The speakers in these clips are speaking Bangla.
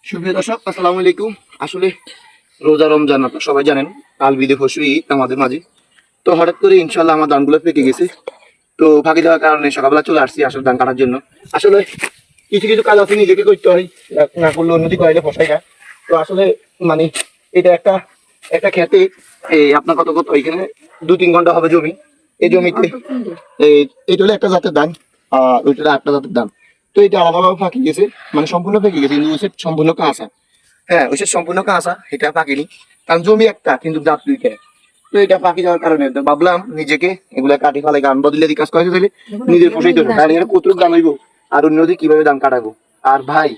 সুপ্রিয় দর্শক, আসসালামু আলাইকুম। আসলে রোজা রমজান আপনারা সবাই জানেন, কাল বিদে পরশু ঈদ আমাদের মাঝে। তো হঠাৎ করে ইনশাল্লাহ আমার ধানগুলো পেকে গেছে। তো ফাঁকি দেওয়ার কারণে সকালবেলা চলে আসছি আসলে ধান কাটার জন্য। আসলে কিছু কিছু কাজ আছে নিজেকে করতে হয়, না করলে অন্যদিকে করাইলে ফসাই না। তো আসলে মানে এটা একটা একটা খেতে এই আপনার কত কত এখানে 2-3 ঘন্টা হবে জমি। এই জমিতে এই এটা হলো একটা জাতের ধান, আর ওইটা হলো একটা জাতের ধান। তো এটা আলাদাভাবে ফাঁকি গেছে, মানে সম্পূর্ণ পেকে গেছে, কিন্তু ওই সম্পূর্ণ কাঁচা। হ্যাঁ, ওই সম্পূর্ণ কাঁচা, এটা পাকেনি। কারণ জমি একটা কিন্তু জাত দুইটা। তো এটা পাকি যাওয়ার কারণে তো ভাবলাম নিজেকে এগুলা কাটি ফালাই গান বদলে দিয়ে কাজ করাইতে চাইলে নিজের পোষাইতে হবে, তাহলে এখানে কতটুকু দাম হইব আর অন্যদিকে কিভাবে দাম কাটাবো। আর ভাই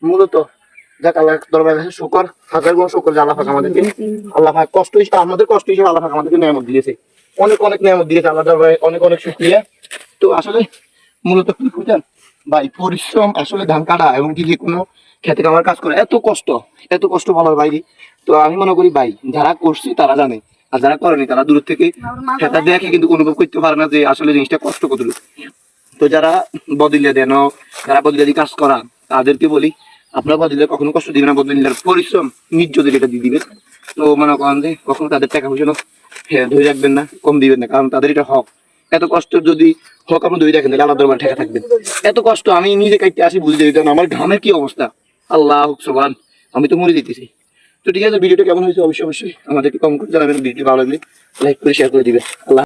মূলত যাক আল্লাহ দরবার কাছে শুকর, হাজার গুণ শুকর যে আল্লাহ পাক আমাদেরকে, আল্লাহ পাক কষ্ট হিসেবে, আমাদের কষ্ট হিসেবে আল্লাহ পাক আমাদেরকে নিয়ামত দিয়েছে। অনেক অনেক নিয়ামত দিয়েছে আল্লাহ দরবারে, অনেক অনেক শুকরিয়া। তো আসলে মূলত কি বুঝছেন ভাই, পরিশ্রম আসলে ধান কাটা এবং কি যে কোনো খেতে কামার কাজ করে এত কষ্ট, এত কষ্ট বলার বাইরে। তো আমি মনে করি ভাই, যারা করছে তারা জানে, আর যারা করেনি তারা দূর থেকে সেটা দেখে কিন্তু অনুভব করতে পারে না যে আসলে জিনিসটা কষ্ট কতটুকু। তো যারা বদলিয়া দেন, যারা বদলিয়া দিয়ে কাজ করা, তাদেরকে বলি আপনারা বদলিয়া কখনো কষ্ট দিবেন না, বদলিয়ার পরিশ্রম নিজ যদি এটা দিয়ে দিবেন। তো মনে করেন যে কখনো তাদের টাকা পয়সা ধরে রাখবেন না, কম দিবেন না, কারণ তাদের এটা হক। এত কষ্ট যদি হক আপনি ধরে রাখেন তাহলে আল্লাহ দরবার ঠেকা থাকবেন। এত কষ্ট আমি নিজে কাইতে আসি বুঝতে দিতেন, আমার ঘামের কি অবস্থা, আল্লাহ সুবহান, আমি তো মরে দিতেছি। তো ঠিক আছে, ভিডিওটা কেমন হয়েছে অবশ্যই অবশ্যই আমাদেরকে কমেন্ট করে জানাবেন। ভিডিও ভালো লাগলে লাইক করে শেয়ার করে দিবেন। আল্লাহ।